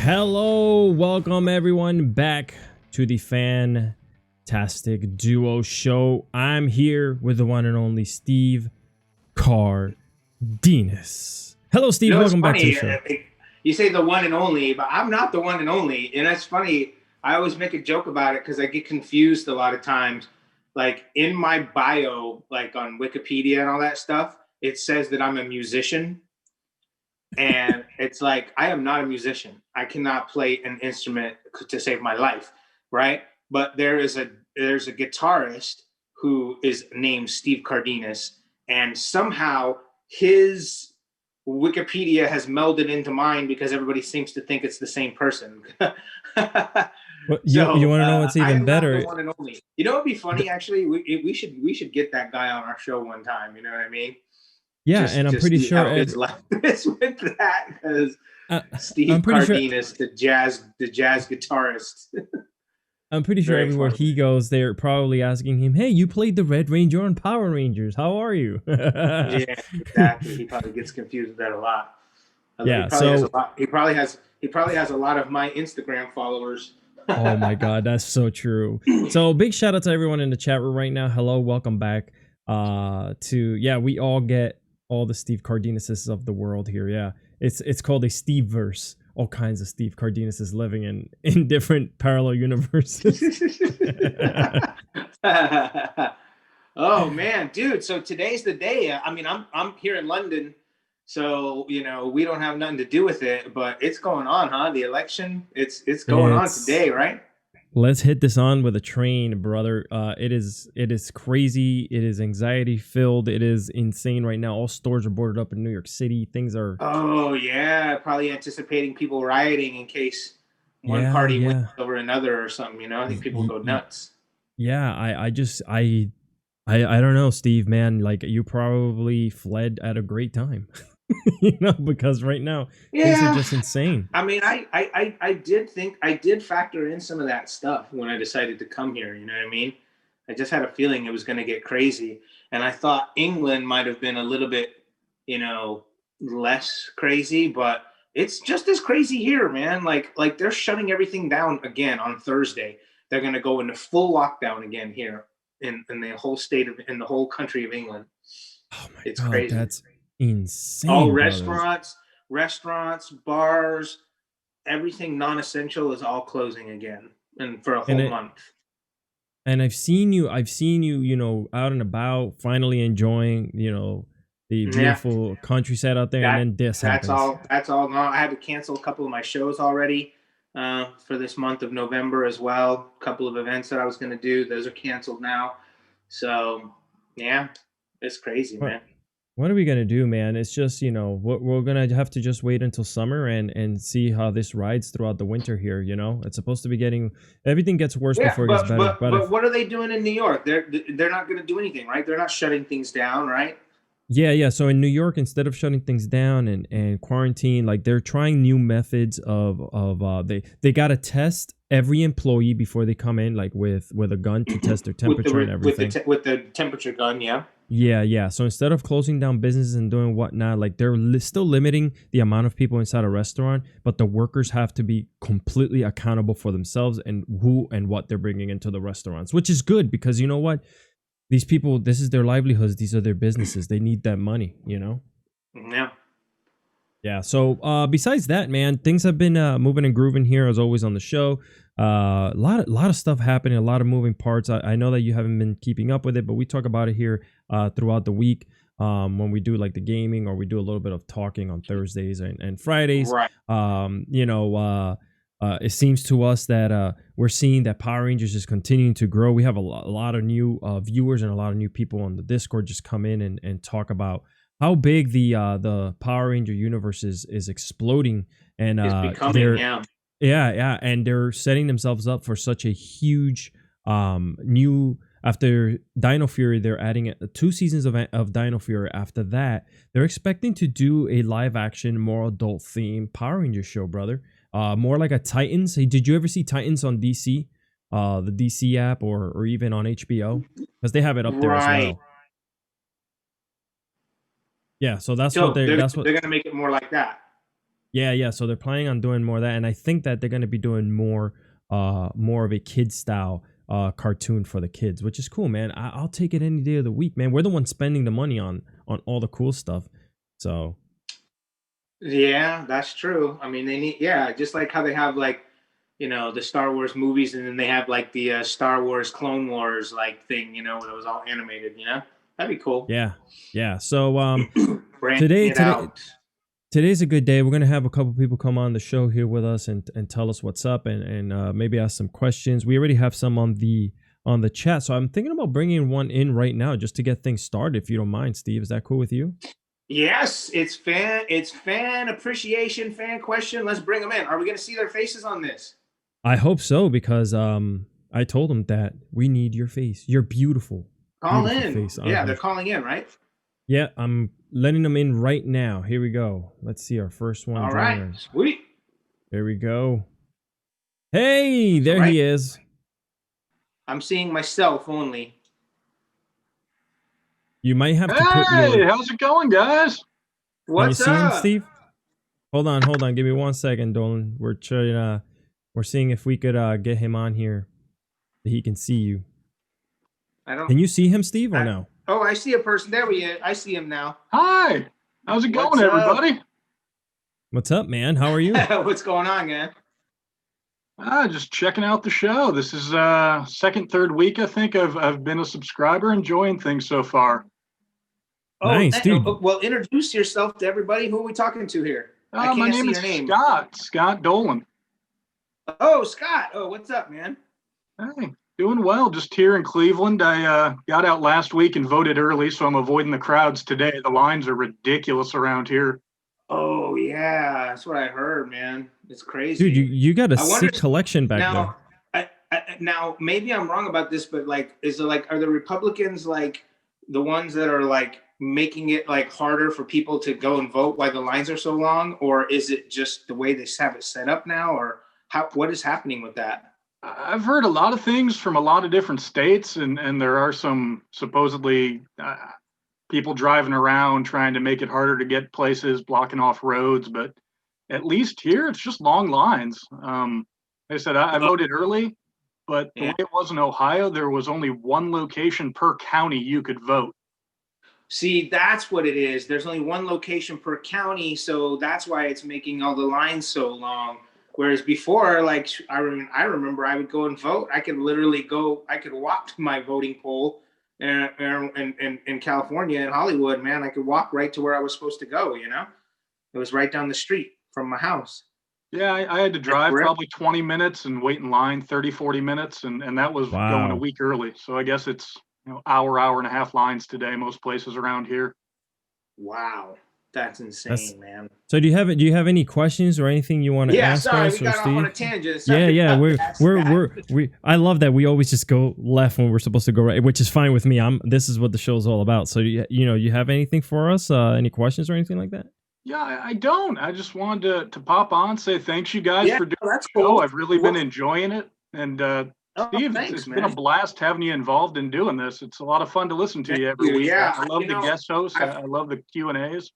Hello, welcome everyone back to the Fantastic Duo Show. I'm here with the one and only Steve Cardenas. Hello, Steve. You know, it's Welcome back to the funny. show. You say the one and only, but I'm not the one and only. And that's funny. I always make a joke about it because I get confused a lot of times. Like in my bio, like on Wikipedia and all that stuff, it says that I'm a musician. And it's like, I am not a musician. I cannot play an instrument to save my life, right? But there's a guitarist who is named Steve Cardenas, and somehow his Wikipedia has melded into mine because everybody seems to think it's the same person. Well, you So want to know what's I even am not the better? one and only. You know, it'd be funny actually. We should get that guy on our show one time. You know what I mean? Yeah, and Just I'm to pretty see sure how his life is with that, because uh, I'm Steve pretty sure Cardenas, the jazz guitarist. I'm pretty sure Very everywhere funny. he goes, they're probably asking him, "Hey, you played the Red Ranger on Power Rangers. How are you?" Yeah, exactly. He probably gets confused with that a lot. He Yeah, probably has a so lot. He probably has a lot of my Instagram followers. oh my god, that's so true. So big shout out to everyone in the chat room right now. Hello, welcome back. To yeah, we all get all the Steve Cardenases of the world here. Yeah. It's called a Steve verse. All kinds of Steve Cardenases living in different parallel universes. Oh man, dude! So today's the day. I mean, I'm here in London, so we don't have nothing to do with it. But it's going on, huh? The election. It's going on It's today, right? let's hit this on with a train, brother. It is crazy. It is anxiety filled. It is insane right now. All stores are boarded up in New York City. Things are Oh yeah, probably anticipating people rioting in case one yeah, party wins yeah. over another or something. I think people go nuts. Yeah, I just I don't know, Steve, man, like you probably fled at a great time. Because right now things are Yeah, just insane. I mean, I did factor in some of that stuff when I decided to come here. You know what I mean? I just had a feeling it was going to get crazy, and I thought England might have been a little bit, you know, less crazy, but it's just as crazy here, man. Like they're shutting everything down again on Thursday. They're going to go into full lockdown again here in the whole in the whole country of England. Oh my It's god, crazy. that's All insane, brother. restaurants, bars, everything non-essential is all closing again, and for a And whole it month. and I've seen you, out and about, finally enjoying, the Yeah, beautiful countryside out there, and that then this that's happens. all. That's all gone. I had to cancel a couple of my shows already for this month of November as well. A couple of events that I was going to do, those are canceled now. So yeah, it's crazy, What man. what are we gonna do, man? It's just, we're gonna have to just wait until summer and see how this rides throughout the winter here. It's supposed to be getting everything gets worse Yeah, before it gets but better. but But but if what are they doing in New York? They're not going to do anything, right? They're not shutting things down, right? Yeah. So in New York, instead of shutting things down and quarantine, like they're trying new methods of they gotta test every employee before they come in, like with a gun to test their with temperature and the everything. with the temperature gun, yeah. Yeah. So instead of closing down businesses and doing whatnot, like they're still limiting the amount of people inside a restaurant, but the workers have to be completely accountable for themselves and who and what they're bringing into the restaurants, which is good because you know what? These people, this is their livelihoods. These are their businesses. They need that money. Yeah. Yeah. So besides that, man, things have been moving and grooving here as always on the show. A lot of stuff happening, a lot of moving parts. I know that you haven't been keeping up with it, but we talk about it here throughout the week when we do like the gaming or we do a little bit of talking on Thursdays and Fridays. Right. It seems to us that we're seeing that Power Rangers is continuing to grow. We have a lot of new viewers and a lot of new people on the Discord just come in and talk about how big the Power Ranger universe is exploding, and Is becoming, they're yeah. yeah, and they're setting themselves up for such a huge new after Dino Fury. They're adding 2 seasons of Dino Fury. After that, they're expecting to do a live action, more adult theme Power Ranger show, brother. More like a Titans. Hey, did you ever see Titans on DC? The DC app or even on HBO? Because they have it up there as Right. well. Yeah, so that's what So they're they're that's what they're gonna make it more like that. Yeah. So they're planning on doing more of that, and I think that they're going to be doing more of a kid style cartoon for the kids, which is cool, man. I'll take it any day of the week, man. We're the ones spending the money on all the cool stuff, so Yeah, that's true. I mean, they need, yeah, just like how they have like, the Star Wars movies, and then they have like the Star Wars Clone Wars like thing, that was all animated. That'd be cool. yeah, yeah. So Branching today it today out. today's a good day. We're gonna have a couple people come on the show here with us and tell us what's up and maybe ask some questions. We already have some on the chat, so I'm thinking about bringing one in right now just to get things started. If you don't mind, Steve, is that cool with you? Yes, it's fan appreciation, fan question. Let's bring them in. Are we going to see their faces on this? I hope so because I told them that we need your face, your beautiful, Call beautiful in. face on Yeah, they're here. calling in, right? Yeah, I'm letting them in right now. Here we go. Let's see our first one All right, joiner. sweet. There we go. Hey, All there right. he is. I'm seeing myself only. You might have to put Hey, your. how's it going, guys? Can you What's see him, up? Steve? Hold on. Give me 1 second, Dolan. We're trying. We're seeing if we could get him on here, that he can see you. I don't. Can you see him, Steve, or no? Oh, I see a person. There we are. I see him now. Hi, how's it What's going, up? everybody? What's up, man? How are you? What's going on, man? Just checking out the show. This is second, third week, I think. I've been a subscriber, enjoying things so far. Oh, Nice, dude. Well, introduce yourself to everybody. Who are we talking to here? I My can't name see is your name. Scott Dolan. Oh, Scott. Oh, what's up, man? Hey, doing well. Just here in Cleveland. I got out last week and voted early, so I'm avoiding the crowds today. The lines are ridiculous around here. Oh yeah, that's what I heard, man. It's crazy. Dude, you got a I wonder sick collection back there. now. Now maybe I'm wrong about this, but like, are the Republicans like the ones that are like making it like harder for people to go and vote why the lines are so long, or is it just the way they have it set up now, or what is happening with that? I've heard a lot of things from a lot of different states, and there are some supposedly people driving around trying to make it harder to get places, blocking off roads. But at least here, it's just long lines. Like I said, I voted early, but the way it was in Ohio, there was only one location per county you could vote. See, that's what it is. There's only one location per county, so that's why it's making all the lines so long. Whereas before, like I remember, I would go and vote. I could literally go. I could walk to my voting poll, in California, in Hollywood. Man, I could walk right to where I was supposed to go. It was right down the street from my house. Yeah, I had to drive probably 20 minutes and wait in line 30, 40 minutes, and that was going a week early. So I guess it's hour and a half lines today, most places around here. Wow, that's insane, man. So do you have any questions or anything you want to ask us? We got off on a tangent. Yeah. We I love that we always just go left when we're supposed to go right, which is fine with me. This is what the show's all about. So you have anything for us? Any questions or anything like that? Yeah, I don't. I just wanted to pop on, say thanks you guys for doing the show. Cool. I've really been enjoying it. And Steve, it's been a blast having you involved in doing this. It's a lot of fun to listen to you every week. Yeah, I love the guest hosts. I love the Q&As.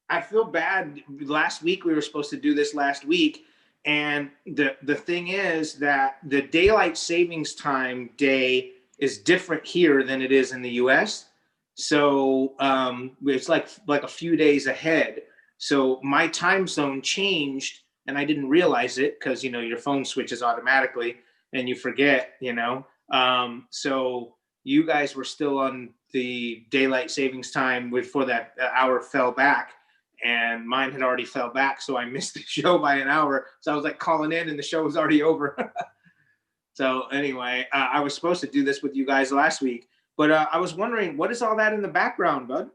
I feel bad. Last week, we were supposed to do this last week. And the thing is that the daylight savings time day is different here than it is in the US. So it's like a few days ahead. So my time zone changed and I didn't realize it because, your phone switches automatically and you forget, so you guys were still on the daylight savings time before that hour fell back, and mine had already fell back. So I missed the show by an hour. So I was like calling in and the show was already over. So anyway, I was supposed to do this with you guys last week. But I was wondering, what is all that in the background, bud?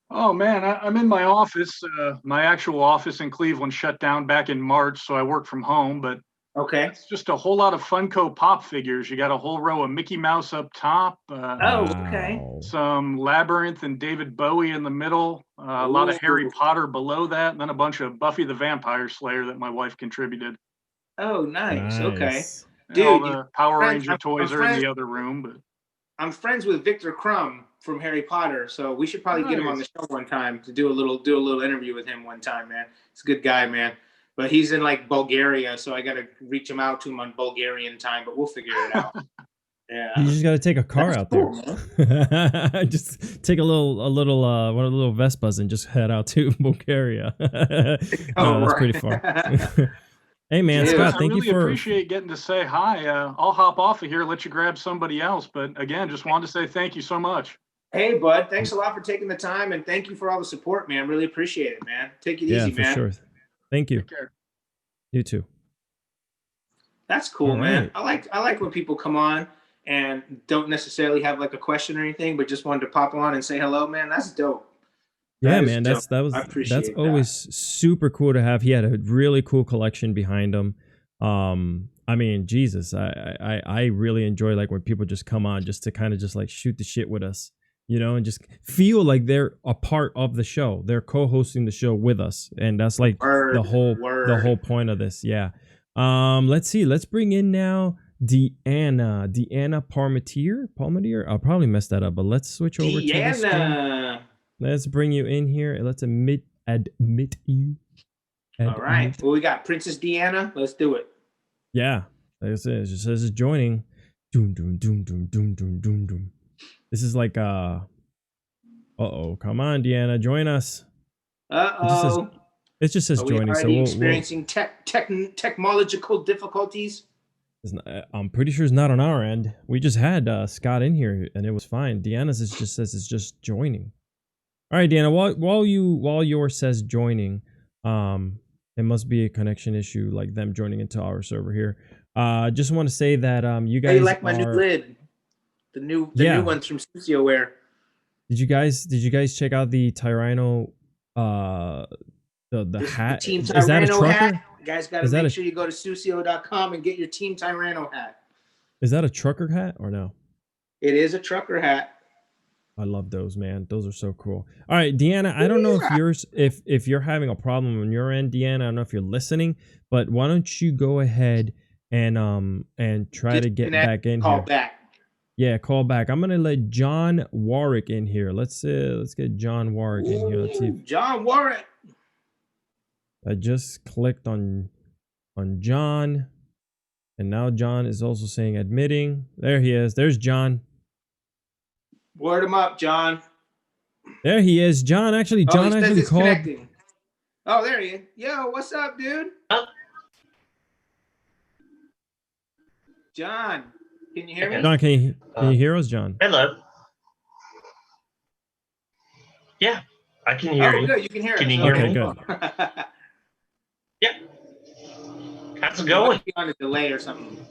Oh, man, I'm in my office. My actual office in Cleveland shut down back in March, so I work from home. But okay, it's just a whole lot of Funko Pop figures. You got a whole row of Mickey Mouse up top. Okay. Some Labyrinth and David Bowie in the middle. A lot of Harry Potter below that, and then a bunch of Buffy the Vampire Slayer that my wife contributed. Oh, nice. Okay. Dude, all the Power Ranger toys are in the other room, but I'm friends with Victor Crumb from Harry Potter. So we should probably get him on the show one time to do a little interview with him one time, man. He's a good guy, man. But he's in like Bulgaria, so I got to reach him out to him on Bulgarian time. But we'll figure it out. Yeah. You just got to take a car out there. Just take one of the little Vespas and just head out to Bulgaria. That's pretty far. Hey man, Scott, thank you for. I really appreciate getting to say hi. I'll hop off of here, let you grab somebody else. But again, just wanted to say thank you so much. Hey, bud, thanks a lot for taking the time, and thank you for all the support, man. Really appreciate it, man. Take it easy, man. Yeah, for sure. Thank you. Take care. You too. That's cool, All man. right. I like when people come on and don't necessarily have like a question or anything, but just wanted to pop on and say hello, man. That's dope. Yeah, man, that's always super cool to have. He had a really cool collection behind him. I mean, Jesus, I really enjoy like when people just come on just to kind of just like shoot the shit with us, you know, and just feel like they're a part of the show. They're co-hosting the show with us, and that's like the whole point of this. Yeah. Let's see. Let's bring in now Deanna Palmatier. I'll probably mess that up, but let's switch over to the screen. Let's bring you in here. Let's admit you. All right. Well, we got Princess Deanna. Let's do it. Yeah. Like I said, it just says it's joining. Doom, doom, doom, doom, doom, doom, doom, doom. This is like come on, Deanna, join us. It just says joining. Are we experiencing technological difficulties? I'm pretty sure it's not on our end. We just had Scott in here and it was fine. Deanna's just says it's just joining. All right, Deanna. While yours says joining, it must be a connection issue, like them joining into our server here. Just want to say that you guys. Hey, you like my new lid? The new ones from SusioWare. Did you guys check out the Tyranno? The hat. Team Tyranno is that a trucker? hat. You guys got to make sure you go to susio.com and get your Team Tyranno hat. Is that a trucker hat or no? It is a trucker hat. I love those, man. Those are so cool. All right, Deanna, I don't know if you're having a problem on your end, Deanna. I don't know if you're listening, but why don't you go ahead and try to get back in here. Call back. Yeah, call back. I'm gonna let John Warwick in here. Let's get John Warwick in here. Let's see. John Warwick. I just clicked on John, and now John is also saying admitting. There he is. There's John. Word him up, John. There he is. John actually called. Connecting. Oh, there he is. Yo, what's up, dude? Oh. John, can you hear me? John, can you hear us, John? Hello. Yeah, I can hear you. Good. You can hear us. Can you hear me? Good. Yeah. How's it going? On a delay or something.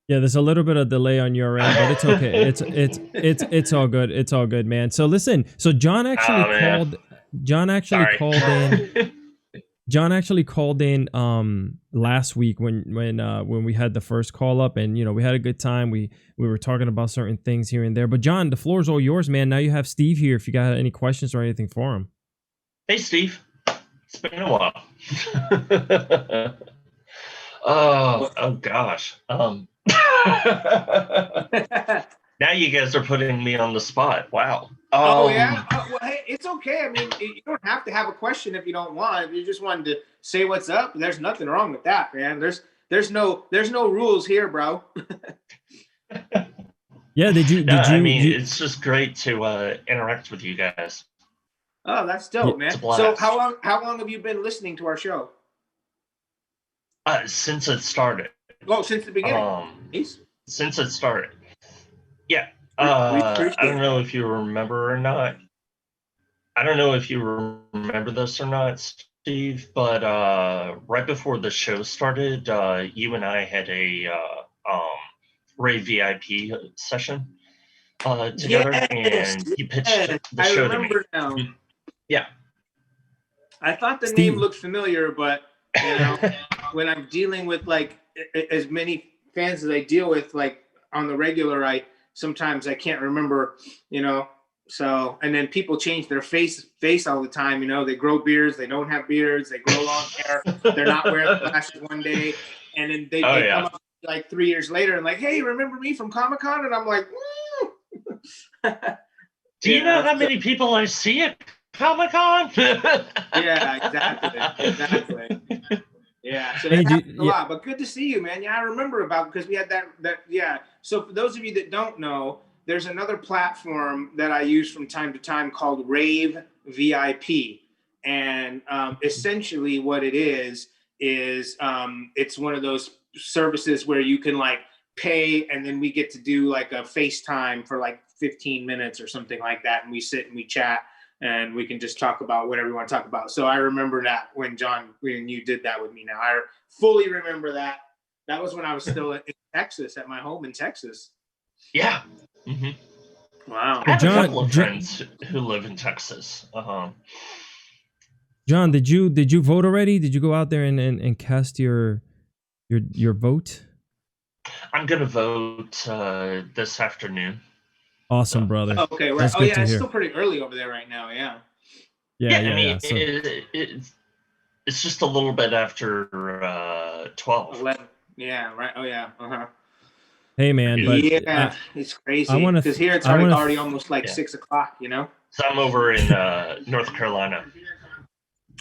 Yeah, there's a little bit of delay on your end, but it's okay. It's all good. It's all good, man. So listen, John actually called. John actually called in. John actually called in last week when we had the first call up, and we had a good time. We were talking about certain things here and there. But John, the floor is all yours, man. Now you have Steve here. If you got any questions or anything for him. Hey, Steve. It's been a while. Oh gosh. Now you guys are putting me on the spot. Wow. Well, hey, it's okay. I mean, you don't have to have a question if you don't want. If you just wanted to say what's up, there's nothing wrong with that, man. There's no rules here, bro. Yeah, it's just great to interact with you guys. Oh, that's dope, man. So how long have you been listening to our show? Since it started. Oh, since the beginning. Since it started. Yeah. I don't know if you remember or not. I don't know if you remember this or not, Steve, but right before the show started, you and I had a Rave VIP session together, and you pitched the show to me. Now. Yeah. I thought the name looked familiar, but when I'm dealing with like as many fans as I deal with, like on the regular, sometimes I can't remember, so, and then people change their face all the time, they grow beards, they don't have beards, they grow long hair, they're not wearing glasses one day, and then they come up like 3 years later and like, hey, remember me from Comic-Con? And I'm like, Do you know how many people I see at Comic-Con? Yeah, exactly. Yeah, so that happens a lot, but good to see you, man. Yeah, I remember because we had that. Yeah. So for those of you that don't know, there's another platform that I use from time to time called Rave VIP, and essentially what it is it's one of those services where you can like pay, and then we get to do like a FaceTime for like 15 minutes or something like that, and we sit and we chat. And we can just talk about whatever we want to talk about. So I remember that when you did that with me now. I fully remember that. That was when I was still in Texas, at my home in Texas. Yeah. Mm-hmm. Wow. I have a couple of friends who live in Texas. John, did you vote already? Did you go out there and cast your vote? I'm gonna vote this afternoon. Awesome, brother. Oh, okay, right. Oh, yeah, it's still pretty early over there right now. Yeah. Yeah. I mean, it's just a little bit after 12. 11. Yeah. Right. Oh, yeah. Hey, man. But yeah, it's crazy. Because here it's already almost like 6 o'clock. You know. So I'm over in North Carolina.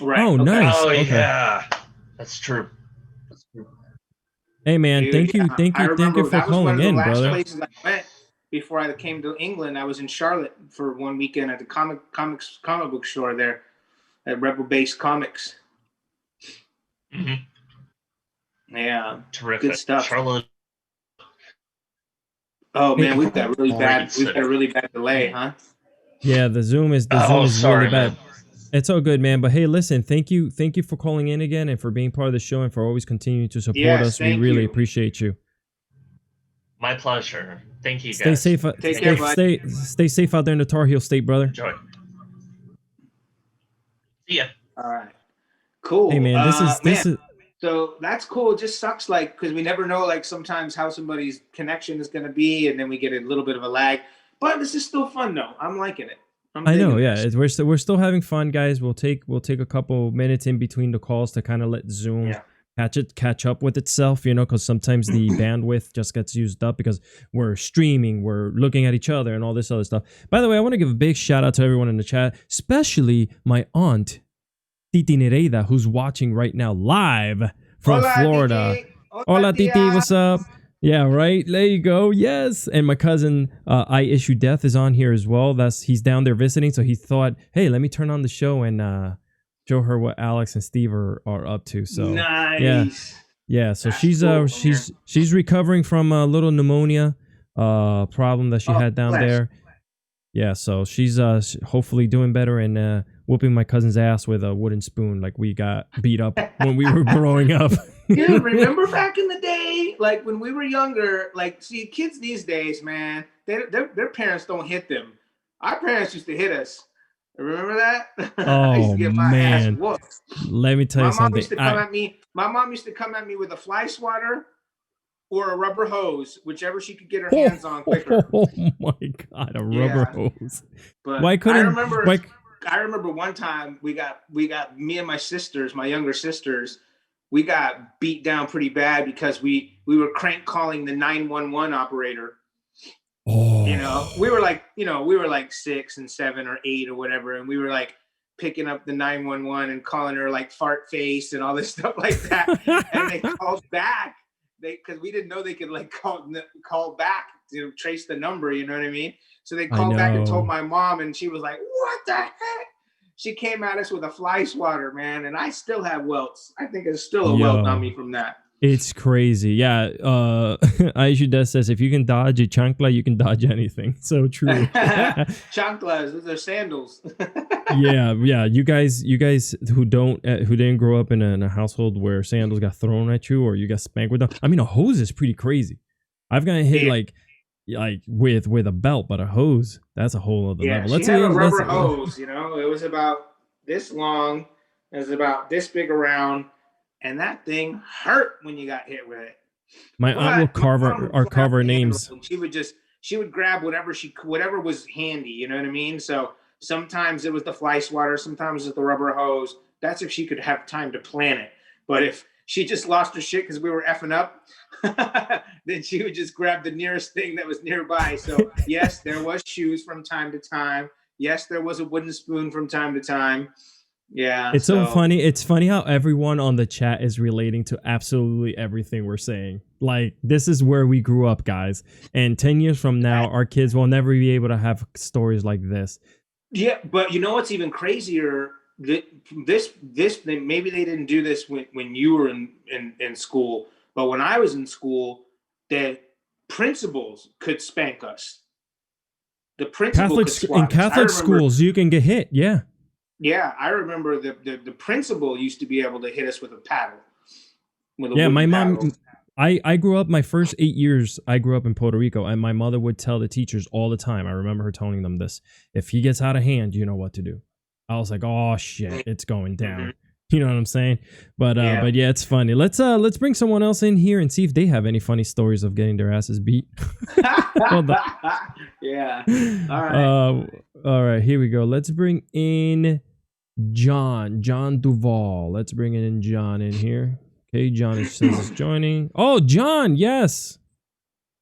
Right. Oh, okay. Nice. Oh, okay. Yeah. That's true. Hey, man. Dude, thank you for calling in, brother. That was one of the last places I went. Before I came to England, I was in Charlotte for one weekend at the comic book store there at Rebel Base Comics. Mm-hmm. Yeah, terrific. Good stuff. Charlotte. Oh man, we've got a really bad delay, huh? Yeah, the Zoom is really bad. Man. It's all good, man. But hey, listen, thank you for calling in again and for being part of the show and for always continuing to support us. We really appreciate you. My pleasure. Thank you, guys. Stay safe. Stay safe out there in the Tar Heel State, brother. Enjoy. See ya. All right. Cool. Hey, man, this is. So that's cool. It just sucks, like, because we never know, like, sometimes how somebody's connection is going to be, and then we get a little bit of a lag. But this is still fun, though. I'm liking it. I know, yeah. We're still having fun, guys. We'll take a couple minutes in between the calls to kind of let Zoom. Yeah. Catch up with itself, because sometimes the bandwidth just gets used up because we're streaming, we're looking at each other and all this other stuff. By the way, I want to give a big shout out to everyone in the chat, especially my aunt, Titi Nereida, who's watching right now live from Florida. Titi. Hola, Titi, what's up? Yeah, right. There you go. Yes. And my cousin, I Issue Death, is on here as well. He's down there visiting, so he thought, hey, let me turn on the show and show her what Alex and Steve are up to. So nice. Yeah. So she's recovering from a little pneumonia problem that she had down there. Yeah. So she's hopefully doing better and whooping my cousin's ass with a wooden spoon like we got beat up when we were growing up. Dude, remember back in the day, like when we were younger, like, see, kids these days, man, their parents don't hit them. Our parents used to hit us. Remember that? Oh, I used to get my ass whooped. Let me tell you something. My mom used to come at me with a fly swatter or a rubber hose, whichever she could get her hands on quicker. Oh my God, a rubber hose. But I remember one time we got me and my sisters, my younger sisters, we got beat down pretty bad because we were crank calling the 911 operator. Oh. We were like 6 and 7 or 8 or whatever, and we were like picking up the 911 and calling her like fart face and all this stuff like that. And they called back, because we didn't know they could like call back to trace the number. You know what I mean? So they called back and told my mom, and she was like, "What the heck?" She came at us with a fly swatter, man, and I still have welts. I think there's still a welt on me from that. It's crazy. Yeah. Aishu Des says, if you can dodge a chancla, you can dodge anything. So true. Chanclas, those are sandals. Yeah. You guys who didn't grow up in a household where sandals got thrown at you or you got spanked with them. I mean, a hose is pretty crazy. I've gotten hit like with a belt, but a hose, that's a whole other level. Let's say a rubber hose, it was about this long, it was about this big around. And that thing hurt when you got hit with it. My aunt will carve our names. She would grab whatever was handy. You know what I mean? So sometimes it was the fly swatter, sometimes it was the rubber hose. That's if she could have time to plan it. But if she just lost her shit because we were effing up, then she would just grab the nearest thing that was nearby. So yes, there was shoes from time to time. Yes, there was a wooden spoon from time to time. Yeah. It's so funny. It's funny how everyone on the chat is relating to absolutely everything we're saying. Like, this is where we grew up, guys. And 10 years from now, our kids will never be able to have stories like this. Yeah, but you know what's even crazier? This maybe they didn't do this when you were in school, but when I was in school, the principals could spank us. The principal could swat in Catholic schools, you can get hit. Yeah. Yeah, I remember the principal used to be able to hit us with a paddle. My mom. I grew up, my first 8 years, I grew up in Puerto Rico, and my mother would tell the teachers all the time. I remember her telling them this: if he gets out of hand, you know what to do. I was like, oh shit, it's going down. You know what I'm saying? But yeah, it's funny. Let's bring someone else in here and see if they have any funny stories of getting their asses beat. Yeah. All right. All right, here we go. Let's bring in John Duval. Let's bring in John in here. Okay, John is joining. Oh, John, yes.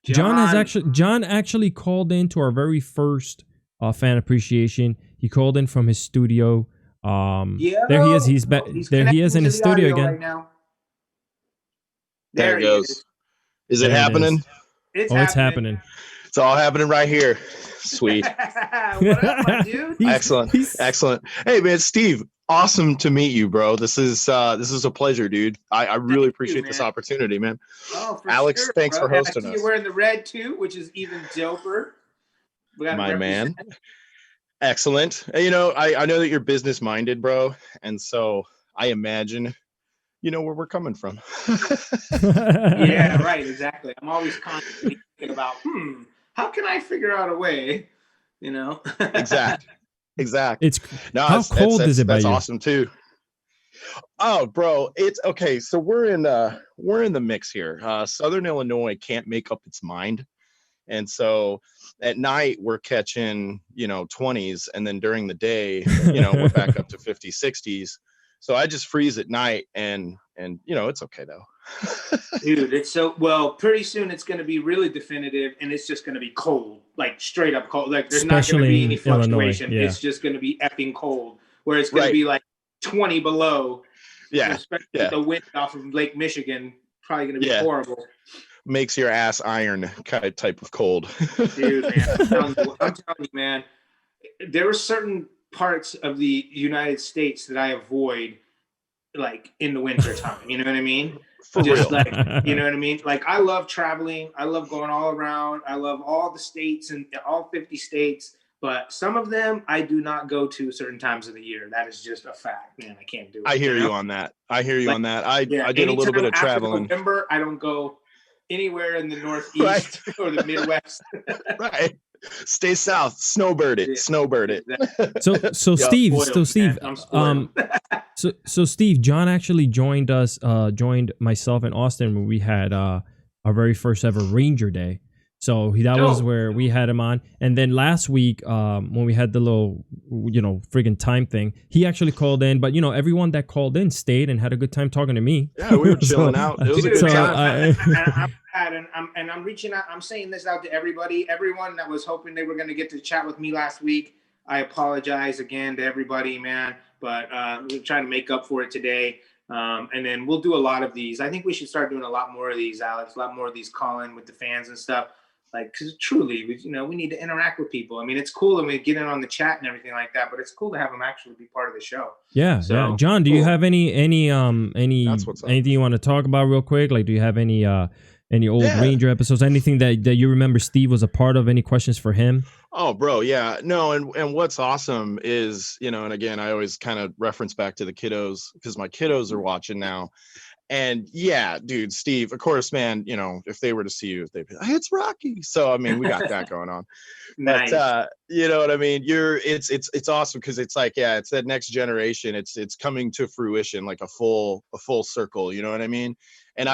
John actually called in to our very first fan appreciation. He called in from his studio. Yeah, there he is. He's back. There he is in his studio again. Right now. There it goes. Is it happening? It's happening. It's all happening right here. Sweet. What up, my dude? Excellent. Hey man, Steve, awesome to meet you, bro. This is a pleasure, dude. I really appreciate this opportunity, man. Oh, for Alex, sure, thanks bro. for hosting us. us. You're wearing the red too, which is even doper. My man. Excellent. You know, I know that you're business minded, bro, and so I imagine you know where we're coming from. Yeah, right, exactly. I'm always constantly thinking about, how can I figure out a way, you know? Exact. It's how cold is it by you? That's awesome too. Oh, bro, it's okay. So we're in the mix here. Southern Illinois can't make up its mind, and so at night we're catching 20s, and then during the day we're back up to 50s, 60s. So I just freeze at night, and it's okay though. Dude, it's so well. Pretty soon it's going to be really definitive, and it's just going to be cold, like straight up cold. Like there's not going to be any fluctuation. Illinois, yeah. It's just going to be effing cold, where it's going to be like 20 below. Yeah, especially the wind off of Lake Michigan, probably going to be horrible. Makes your ass iron kind of type of cold. Dude, man, I'm telling you, man, there are certain parts of the United States that I avoid, like in the winter time. You know what I mean? For just real. like, you know what I mean? Like, I love traveling. I love going all around. I love all the states and all 50 states. But some of them I do not go to certain times of the year. That is just a fact, man. I can't do it. I hear you on that. I did a little bit of traveling. November, I don't go anywhere in the Northeast or the Midwest. Right. Stay south. Snowbird it. Snowbird it. So Steve, so Steve, John actually joined us, joined myself and Austin when we had our very first ever Ranger Day. So that was where we had him on. And then last week, when we had the little, friggin' time thing, he actually called in. But, everyone that called in stayed and had a good time talking to me. Yeah, we were chilling out. It was a good time. And I'm reaching out. I'm saying this out to everybody. Everyone that was hoping they were going to get to chat with me last week. I apologize again to everybody, man. But we're trying to make up for it today. And then we'll do a lot of these. I think we should start doing a lot more of these, Alex. A lot more of these call-in with the fans and stuff. Like, because truly, we need to interact with people. I mean, it's cool that we get in on the chat and everything like that, but it's cool to have them actually be part of the show. Yeah. So, John, do you have anything you want to talk about real quick? Like, do you have any old Ranger episodes? Anything that you remember Steve was a part of? Any questions for him? Oh, bro, yeah. No, and what's awesome is, and again, I always kind of reference back to the kiddos because my kiddos are watching now. And yeah, dude, Steve, of course, man, if they were to see you, they'd be like, it's Rocky. So, I mean, we got that going on. Nice. But, you know what I mean? It's awesome because it's like, it's that next generation. It's coming to fruition, like a full circle. You know what I mean? And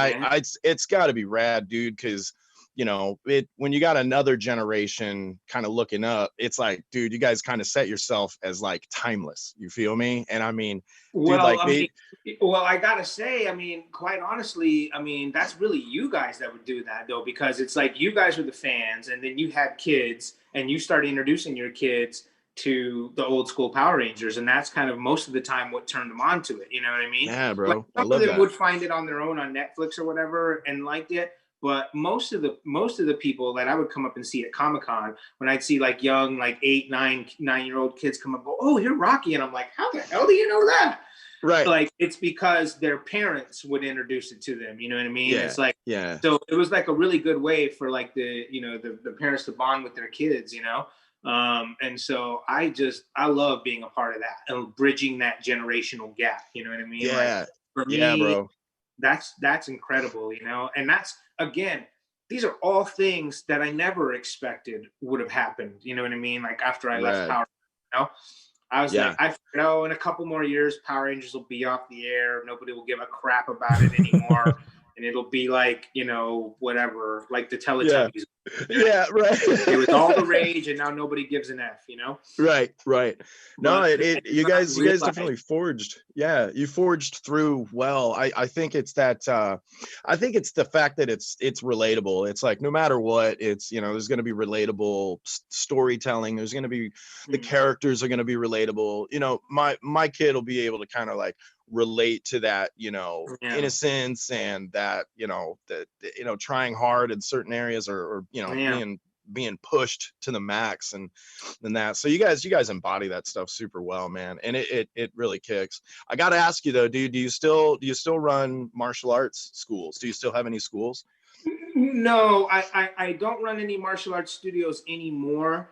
it's got to be rad, dude, because you know, it when you got another generation kind of looking up, it's like, dude, you guys kind of set yourself as like timeless. You feel me? And I mean, dude, Well, like I they, mean, well, I gotta say, I mean, quite honestly, I mean, that's really you guys that would do that though, because it's like you guys were the fans, and then you had kids, and you started introducing your kids to the old school Power Rangers, and that's kind of most of the time what turned them on to it. You know what I mean? yeah, Like bro, I some of love them that. would find it on their own on Netflix or whatever and liked it. But most of the people that I would come up and see at Comic Con, when I'd see like young, like 9-year-old kids come up, go, oh, you're Rocky. And I'm like, how the hell do you know that? Right. Like, it's because their parents would introduce it to them. You know what I mean? Yeah. It's like, Yeah. so it was like a really good way for like the, you know, the parents to bond with their kids, you know? And so I love being a part of that and bridging that generational gap. You know what I mean? Like Yeah. for Yeah, me, bro. that's incredible, you know? And that's, again, these are all things that I never expected would have happened. You know what I mean? Like after I left Rad. Power, you know, I was Yeah. like, I know in a couple more years, Power Rangers will be off the air. Nobody will give a crap about it anymore. And it'll be like, you know, whatever, like the Teletubbies. Yeah, right. It was all the rage, and now nobody gives an F, you know? Right. No, But you guys realize- definitely forged. Yeah, you forged through well. I think it's that I think it's the fact that it's relatable. It's like no matter what, it's, you know, there's going to be relatable storytelling. There's going to be the characters are going to be relatable. You know, my kid will be able to kind of like relate to that, you know, innocence and that, you know, that, you know, trying hard in certain areas or you know, being pushed to the max and that. So you guys embody that stuff super well, man. And it really kicks. I got to ask you though, dude, do you still run martial arts schools? Do you still have any schools? No, I don't run any martial arts studios anymore.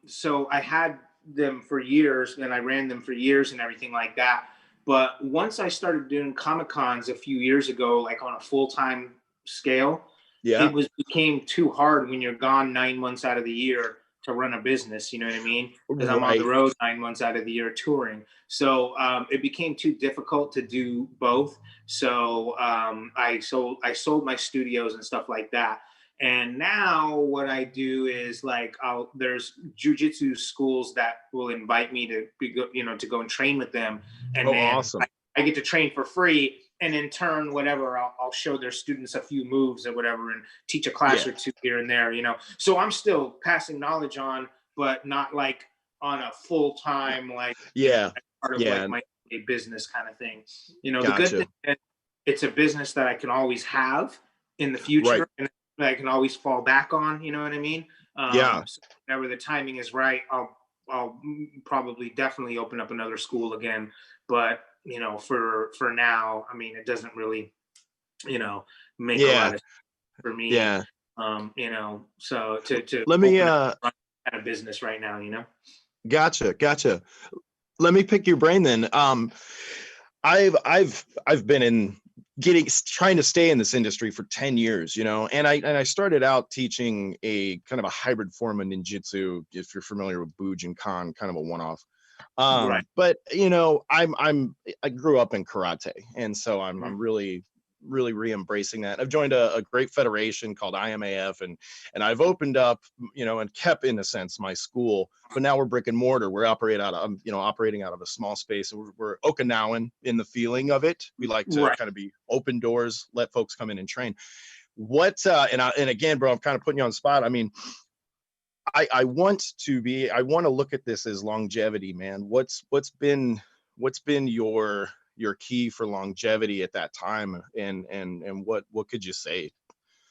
So I had them for years and I ran them for years and everything like that. But once I started doing Comic Cons a few years ago, like on a full-time scale, Yeah. it became too hard when you're gone 9 months out of the year to run a business. You know what I mean? Because I'm on the road 9 months out of the year touring. So it became too difficult to do both. So I sold my studios and stuff like that. And now what I do is like there's jujitsu schools that will invite me to to go and train with them, and then awesome. I get to train for free. And in turn, whatever, I'll show their students a few moves or whatever, and teach a class or two here and there. You know, so I'm still passing knowledge on, but not like on a full time like part of like my business kind of thing. You know, the good thing is it's a business that I can always have in the future. And that I can always fall back on, you know what I mean? So whenever the timing is right, I'll probably definitely open up another school again. But you know, for now, I mean, it doesn't really, you know, make a lot of for me. Yeah. You know, so to let me run a business right now, you know. Gotcha. Let me pick your brain then. I've been trying to stay in this industry for 10 years, you know, and I started out teaching a kind of a hybrid form of ninjutsu, if you're familiar with Bujinkan, kind of a one-off. But you know, I grew up in karate, and so I'm really re-embracing that. I've joined a great federation called IMAF, and I've opened up, you know, and kept in a sense my school, but now we're brick and mortar. We're operating out of a small space, and we're Okinawan in the feeling of it. We like to kind of be open doors, let folks come in and train. And again, bro, I'm kind of putting you on the spot. I mean, I want to look at this as longevity, man. What's been your key for longevity at that time, and what could you say?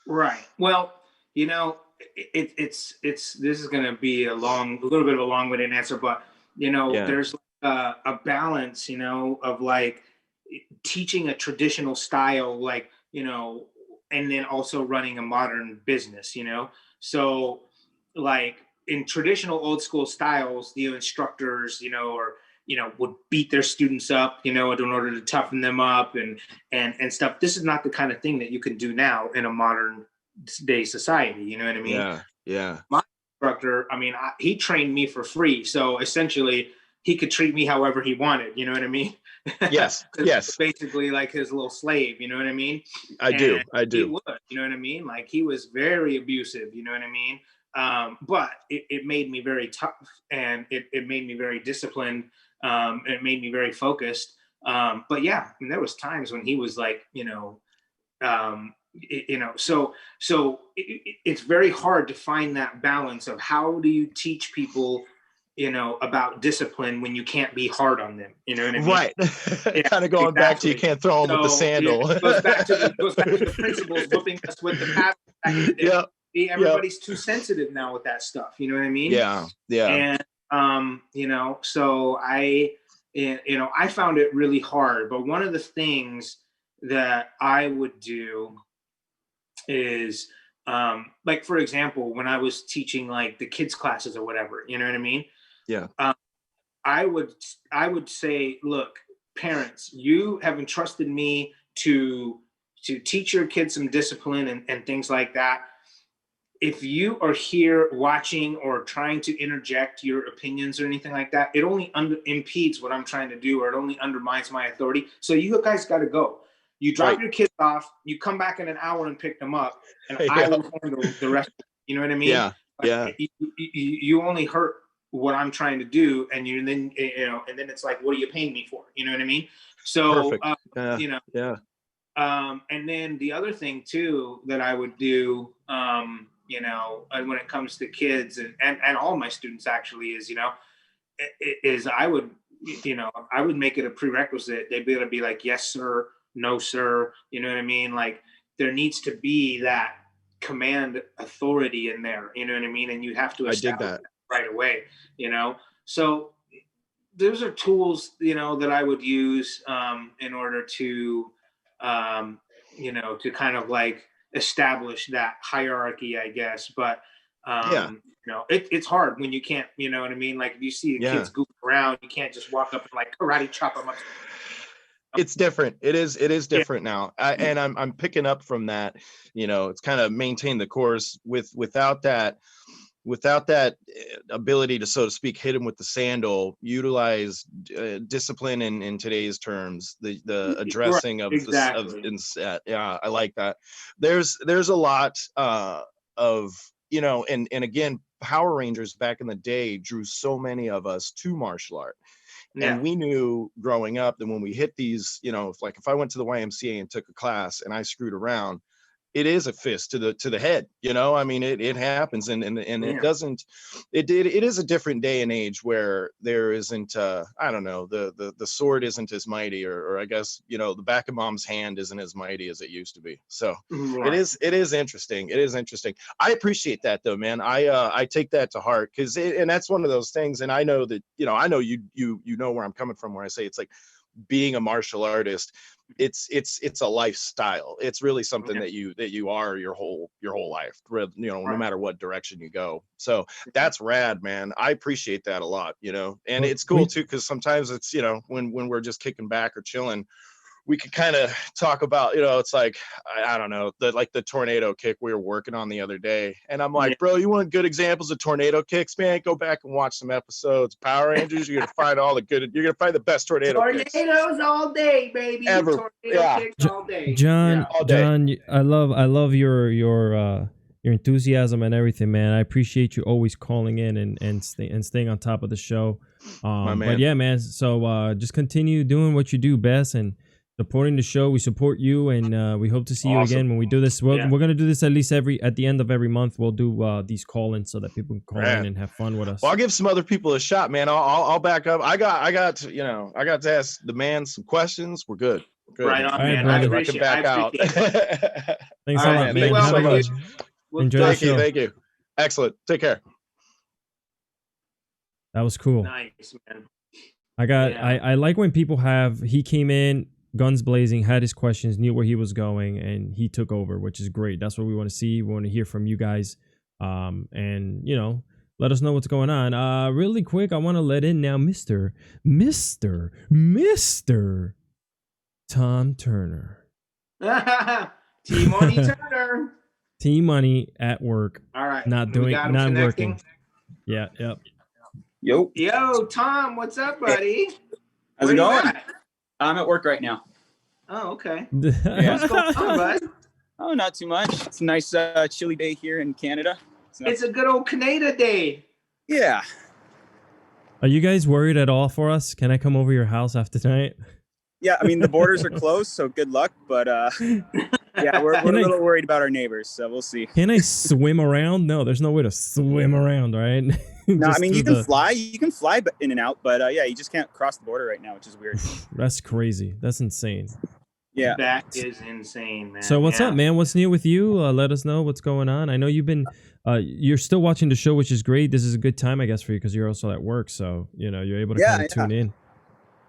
Right. Well, you know, it's this is going to be a little bit of a long-winded answer, but you know, there's a balance, you know, of like teaching a traditional style, like, you know, and then also running a modern business, you know. So like in traditional old school styles, the instructors, you know, would beat their students up, you know, in order to toughen them up and stuff. This is not the kind of thing that you can do now in a modern day society. You know what I mean? Yeah. My instructor, I mean, he trained me for free. So essentially, he could treat me however he wanted. You know what I mean? Yes. Yes. Basically like his little slave. You know what I mean? I do. He would, you know what I mean? Like he was very abusive. You know what I mean? But it made me very tough, and it made me very disciplined. It made me very focused. But yeah, I mean, there was times when he was like, so it's very hard to find that balance of how do you teach people, about discipline when you can't be hard on them. You know what I mean? Right. Yeah, kind of going back to you can't throw them with the sandal. It goes back to the principles whooping us with the past. Yeah. Everybody's too sensitive now with that stuff. You know what I mean? Yeah. Yeah. And so I found it really hard. But one of the things that I would do is, like, for example, when I was teaching like the kids classes or whatever, you know what I mean? Yeah. I would say, look, parents, you have entrusted me to teach your kids some discipline and things like that. If you are here watching or trying to interject your opinions or anything like that, it only impedes what I'm trying to do, or it only undermines my authority. So you guys got to go. You drop your kids off, you come back in an hour and pick them up, and I will handle the rest. You know what I mean? Yeah. Yeah. You only hurt what I'm trying to do, and then it's like, what are you paying me for? You know what I mean? So, yeah. And then the other thing too that I would do, when it comes to kids and all my students actually is I would make it a prerequisite. They'd be able to be like, yes, sir, no, sir. You know what I mean? Like there needs to be that command authority in there. You know what I mean? And you have to establish that right away, So those are tools, that I would use in order to, to kind of like establish that hierarchy, I guess. But, it's hard when you can't, you know what I mean? Like if you see the kids goofing around, you can't just walk up and like karate chop them up. It's different. It is different now. And I'm picking up from that, it's kind of maintain the course without that ability to, so to speak, hit him with the sandal, utilize discipline in today's terms, the addressing of I like that. There's a lot of, and again, Power Rangers back in the day drew so many of us to martial art. And we knew growing up that when we hit these, if I went to the YMCA and took a class and I screwed around, it is a fist to the head, I mean, it happens. And it doesn't, it is a different day and age where there isn't, I don't know, the sword isn't as mighty, or I guess, the back of mom's hand isn't as mighty as it used to be. So it is interesting. It is interesting. I appreciate that though, man. I take that to heart and that's one of those things. And I know that, I know you know where I'm coming from, where I say it's like being a martial artist. It's a lifestyle. It's really something that you are your whole life, no matter what direction you go. So that's rad, man. I appreciate that a lot, and it's cool too, because sometimes it's, when we're just kicking back or chilling, we could kind of talk about, it's like, I don't know, the tornado kick we were working on the other day. And I'm like, bro, you want good examples of tornado kicks, man? Go back and watch some episodes. Power Rangers, you're going to find you're going to find the best tornadoes kicks. All day, baby. Ever. Kicks all day. John, all day. John, I love your enthusiasm and everything, man. I appreciate you always calling in and staying on top of the show. But yeah, man. So just continue doing what you do best and supporting the show. We support you, and we hope to see you again when we do this. We're gonna do this at least at the end of every month. We'll do these call-ins so that people can call in and have fun with us. Well, I'll give some other people a shot, man. I'll back up. I got to ask the man some questions. We're good. Right on, man. I can back out. Thanks a lot, man. Thank you so much. Enjoy the show. Thank you. Excellent. Take care. That was cool. Nice, man. I like when people he came in guns blazing, had his questions, knew where he was going, and he took over, which is great. That's what we want to see. We want to hear from you guys, and let us know what's going on. Really quick, I want to let in now Mr. Tom Turner. T-Money Turner. T-Money at work. All right. Not working. Yeah. Yep. Yo, Yo, Tom, what's up, buddy? how's Where it you going? at? I'm at work right now. Oh, okay. Yeah. What's going on, bud? Oh, not too much. It's a nice chilly day here in Canada. So, It's a good old Canada day. yeah. Are you guys worried at all for us? Can I come over your house after tonight? Yeah, I mean, the borders are closed, so good luck. But yeah, we're a little worried about our neighbors, so we'll see. Can I swim around? No, there's no way to swim around, right? No, I Just mean, you through can fly. You can fly in and out, but yeah, you just can't cross the border right now, which is weird. That's crazy. That's insane. Yeah. That is insane, man. So what's Yeah. up, man? What's new with you? Let us know what's going on. I know you've been, you're still watching the show, which is great. This is a good time, I guess, for you because you're also at work, so you're able to Yeah, kind of tune in.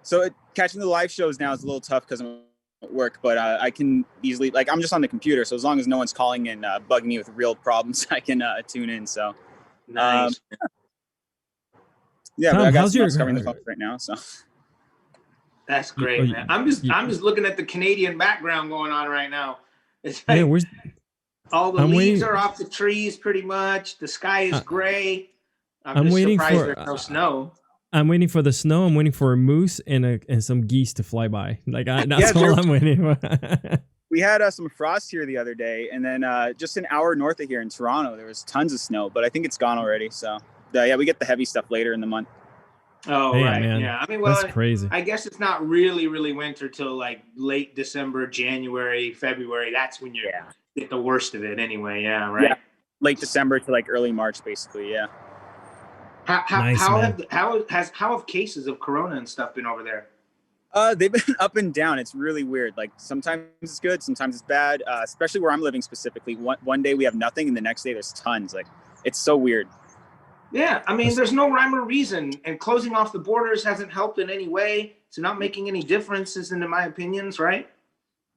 So catching the live shows now is a little tough because I'm at work, but I can easily, like, I'm just on the computer, so as long as no one's calling and bugging me with real problems, I can tune in. So Nice. yeah, Tom, but I got how's some your- else covering the phones right now. So That's great, Oh, man. I'm just looking at the Canadian background going on right now. It's like Yeah, where's all the I'm leaves waiting- are off the trees pretty much. The sky is gray. I'm just waiting surprised for- there's no snow. I'm waiting for the snow. I'm waiting for a moose and some geese to fly by. Like that's Yeah, all they're- I'm waiting for. we had some frost here the other day, and then just an hour north of here in Toronto, there was tons of snow, but I think it's gone already. So yeah, we get the heavy stuff later in the month. Oh, Man, right. man. Yeah. I mean, well, That's crazy. I guess it's not really winter till like late December, January, February. That's when you get the worst of it anyway. Yeah, right. Yeah. Late December to like early March, basically. Yeah. Nice, How have cases of corona and stuff been over there? They've been up and down. It's really weird. Like sometimes it's good, sometimes it's bad. Especially where I'm living specifically. One day we have nothing, and the next day there's tons. Like it's so weird. Yeah, I mean, there's no rhyme or reason, and closing off the borders hasn't helped in any way. It's not making any differences, in my opinions, right?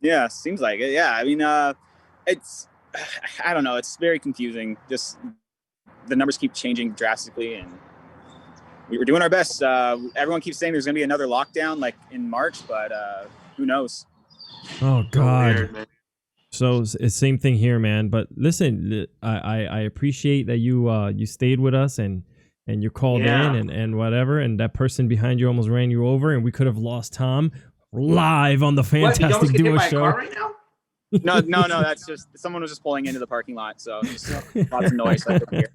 Yeah, seems like it. Yeah, I mean, it's I don't know. It's very confusing. Just the numbers keep changing drastically, and we're doing our best. Everyone keeps saying there's going to be another lockdown like in March, but who knows? Oh God. Weird, man. So it's same thing here, man. But listen, I appreciate that you stayed with us and you called Yeah. in and whatever. And that person behind you almost ran you over, and we could have lost Tom live on the What, you Fantastic almost get hit Duo by a show. car right now? No. That's just someone was just pulling into the parking lot, so just lots of noise. Like over here.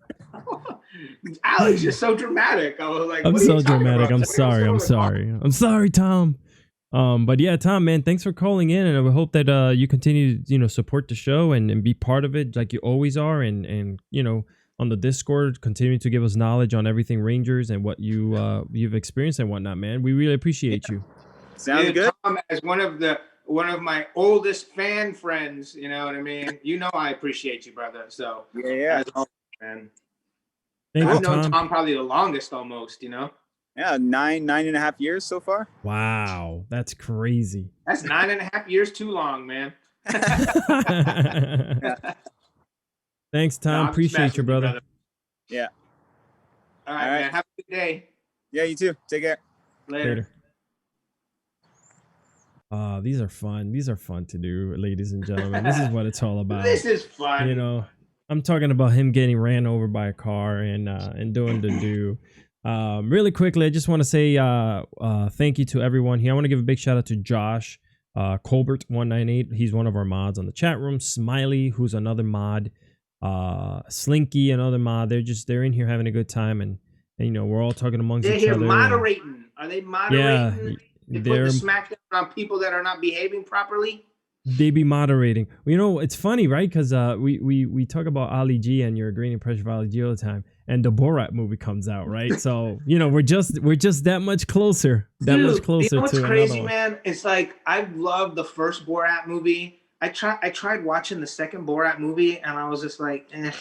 Alex, you're so dramatic. I was like, I'm what are you so talking dramatic. about? I'm sorry. I'm sorry. I'm sorry, Tom. But yeah, Tom, man, thanks for calling in, and I hope that you continue to support the show and be part of it like you always are, and on the Discord, continue to give us knowledge on everything Rangers and what you've experienced and whatnot, man. We really appreciate you. Sounds Dude, good. Tom, as one of my oldest fan friends, you know what I mean? I appreciate you, brother. So Yeah. as always, man. Thank I've you, known Tom. Tom probably the longest almost, Yeah, 9.5 years so far. Wow, that's crazy. That's 9.5 years too long, man. Thanks, No, Tom. I'm Appreciate smashing you, brother. Yeah. All right, All right. man. Have a good day. Yeah, you too. Take care. Later. These are fun. These are fun to do, ladies and gentlemen. This is what it's all about. This is fun. I'm talking about him getting ran over by a car and doing the do. Really quickly, I just want to say thank you to everyone here. I want to give a big shout out to Josh Colbert198. He's one of our mods on the chat room. Smiley, who's another mod. Slinky, another mod. They're in here having a good time, and we're all talking amongst They're each here other. moderating. Are they moderating? Yeah, They put they're the smackdown on people that are not behaving properly? they be moderating. It's funny, right? Because we talk about Ali G and your Great Impression of Ali G all the time, and the Borat movie comes out, right? So we're just that much closer, much Dude, closer you know what's to crazy, another one. man? It's like I loved the first Borat movie. I tried watching the second Borat movie, and I was just like, eh.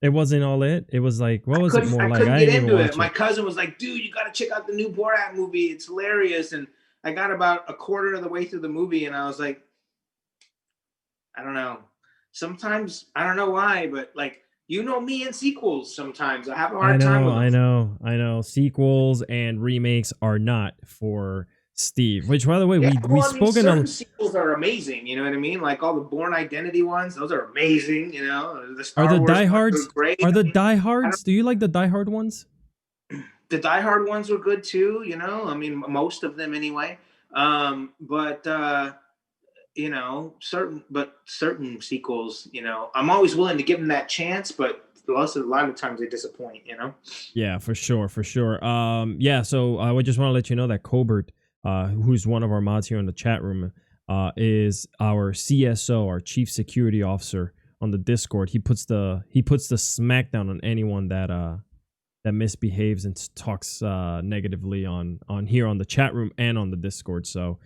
It wasn't all it. It was like, what was it more I like? couldn't I get didn't into even it. watch My it. cousin was like, dude, you got to check out the new Borat movie. It's hilarious. And I got about a quarter of the way through the movie, and I was like, I don't know. Sometimes, I don't know why, but like, me and sequels sometimes. I have a hard time with them. I know. Sequels and remakes are not for Steve. Which, by the way, we've spoken certain on. sequels are amazing. You know what I mean? Like all the Bourne Identity ones, those are amazing. The Star Are the Wars ones diehards? great. Are the diehards? Do you like the diehard ones? the Die Hard ones were good too. You know, I mean, most of them anyway. But you know, certain sequels, you know, I'm always willing to give them that chance, but a lot of times they disappoint. You know. Yeah, for sure. Yeah, so I would just want to let you know that Colbert, who's one of our mods here in the chat room, is our CSO, our Chief Security Officer on the Discord. He puts the smackdown on anyone that misbehaves and talks negatively on here on the chat room and on the Discord. So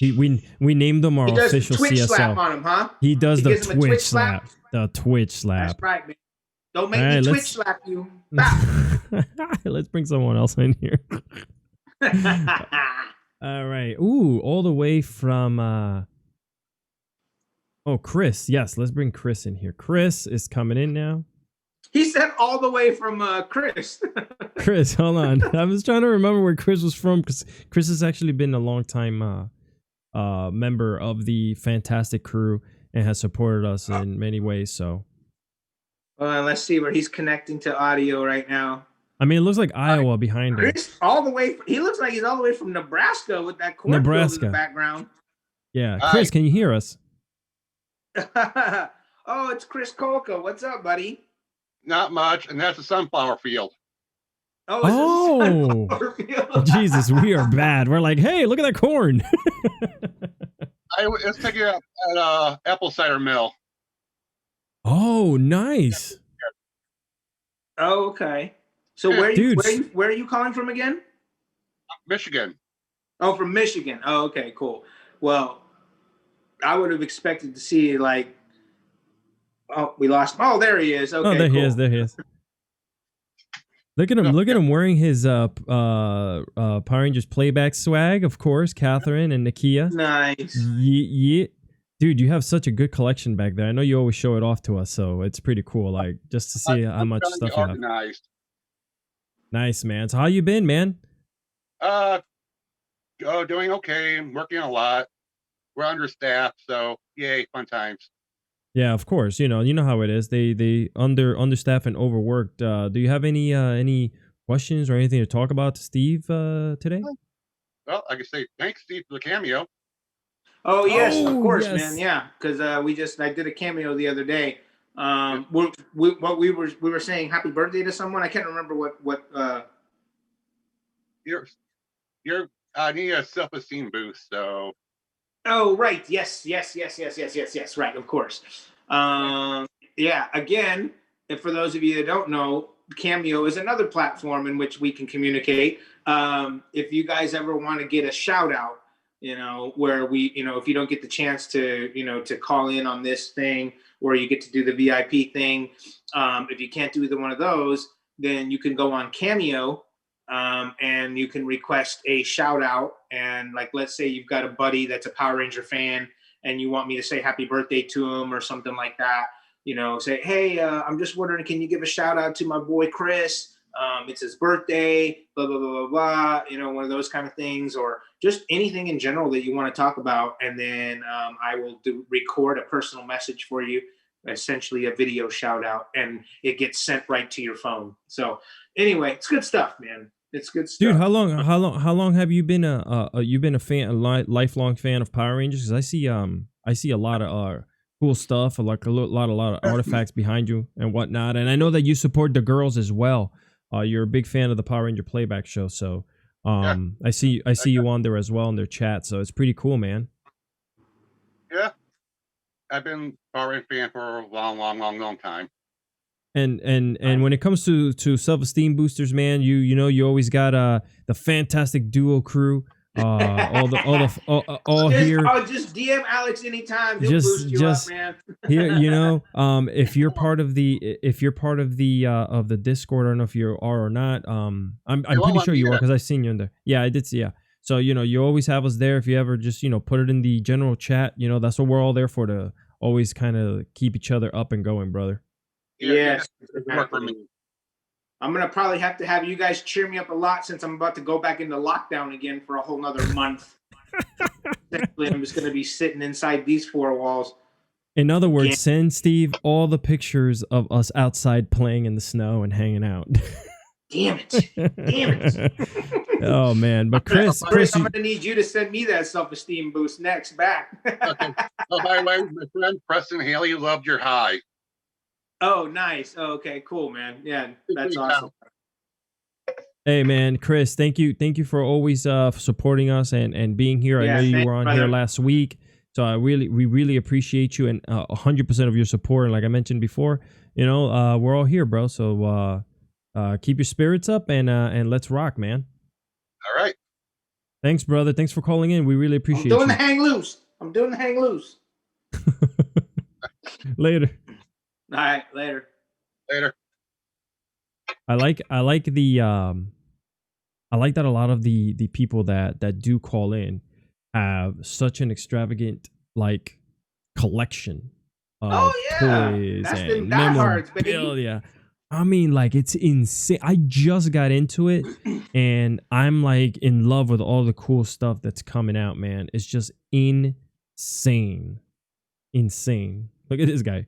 we named him our He does official the Twitch CSO. slap on him, huh? He does He the gives him a Twitch Twitch slap. The Twitch slap. That's right, man. Don't make All me right, Twitch let's- slap you. Bah. Let's bring someone else in here. All right. Ooh, all the way from Chris. Yes, let's bring Chris in here. Chris is coming in now. He said all the way from Chris. Chris, hold on. I was trying to remember where Chris was from because Chris has actually been a long time member of the Fantastic Crew and has supported us in many ways. So, Let's see where he's connecting to audio right now. I mean, it looks like Iowa behind him. Chris, all the way. He looks like he's all the way from Nebraska with that cornfield in Nebraska. the background. Yeah, Chris, can you hear us? Oh, it's Chris Kolka. What's up, buddy? Not much, and that's a sunflower field. Oh, it's a sunflower field. Jesus, we are bad. We're like, hey, look at that corn. Let's take it up at apple cider mill. Oh, nice. Oh, okay. So where are you calling from again? Michigan. Oh, from Michigan. Oh, okay, cool. Well, I would have expected to see like. Oh, we lost. Oh, there he is. Okay, there cool. he is. There he is. Look at him! Look at him wearing his Power Rangers playback swag. Of course, Catherine and Nakia. Nice. Yeah, dude, you have such a good collection back there. I know you always show it off to us, so it's pretty cool. Like just to see how much trying to stuff be you have. organized. Nice, man. So how you been, man? Doing okay. I'm working a lot. We're understaffed, so yay, fun times. Yeah, of course. You know how it is. They understaffed and overworked. Do you have any questions or anything to talk about to Steve today? Well, I can say thanks, Steve, for the cameo. Oh yes, of Oh, course, yes. man. Yeah, because I did a cameo the other day. We were saying happy birthday to someone. I can't remember what. I need a self-esteem boost, so. Oh right, yes. Right, of course. Yeah. Again, and for those of you that don't know, Cameo is another platform in which we can communicate. If you guys ever want to get a shout out, where we, if you don't get the chance to, to call in on this thing, or you get to do the VIP thing, if you can't do either one of those, then you can go on Cameo, and you can request a shout out. And like, let's say you've got a buddy that's a Power Ranger fan and you want me to say happy birthday to him or something like that, say, hey, I'm just wondering, can you give a shout out to my boy, Chris? It's his birthday, blah, blah, blah, blah, blah, one of those kind of things, or just anything in general that you want to talk about. And then I will record a personal message for you, essentially a video shout out, and it gets sent right to your phone. So anyway, it's good stuff, man. It's good stuff. Dude, how long have you been a fan, a lifelong fan of Power Rangers? Because I see a lot of cool stuff, like a lot of artifacts behind you and whatnot. And I know that you support the girls as well. You're a big fan of the Power Ranger playback show, so I see you on there as well in their chat. So it's pretty cool, man. Yeah, I've been Power Ranger fan for a long time. And when it comes to self-esteem boosters, man, you always got the Fantastic Duo crew, all here. Oh, just DM Alex anytime. He'll boost you up, man. Here, if you're part of the Discord, I don't know if you are or not. I'm pretty sure you are because I've seen you in there. Yeah, I did see. Yeah, so you always have us there. If you ever just put it in the general chat, that's what we're all there for, to always kind of keep each other up and going, brother. Yes, Work for me. I'm gonna probably have to have you guys cheer me up a lot since I'm about to go back into lockdown again for a whole nother month. Essentially, I'm just gonna be sitting inside these four walls. In other words, send Steve all the pictures of us outside playing in the snow and hanging out. Damn it. Damn it. Oh man, but Chris, I'm gonna need you to send me that self-esteem boost next back. Okay. Oh, by the way, my friend Preston Haley loved your high. Oh, nice. Oh, okay, cool, man. Yeah, that's awesome. hey man, Chris, thank you for always supporting us and being here. I know you were on here last week, so we really appreciate you and 100% of your support. And like I mentioned before, we're all here, bro. So keep your spirits up and let's rock, man. All right. Thanks, brother. Thanks for calling in. We really appreciate you. I'm doing the hang loose. Later. All right, later. Later. I like that a lot of the people that do call in have such an extravagant like collection of toys and memorabilia. I mean, like, it's insane. I just got into it and I'm like in love with all the cool stuff that's coming out, man. It's just insane. Look at this guy.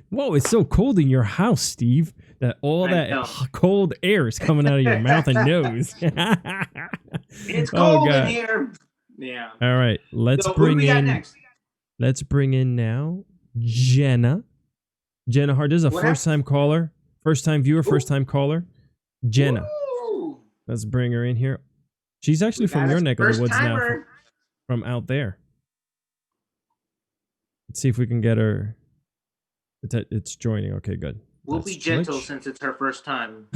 Whoa, it's so cold in your house, Steve, that all that cold air is coming out of your mouth and nose. It's cold in here. Yeah. All right, let's bring in now Jenna. Jenna Hart, this is a first-time caller, first-time viewer, first-time caller. Jenna. Ooh. Let's bring her in here. She's actually from your neck of the woods now, from out there. Let's see if we can get her. It's joining. Okay, good. We'll be gentle since it's her first time.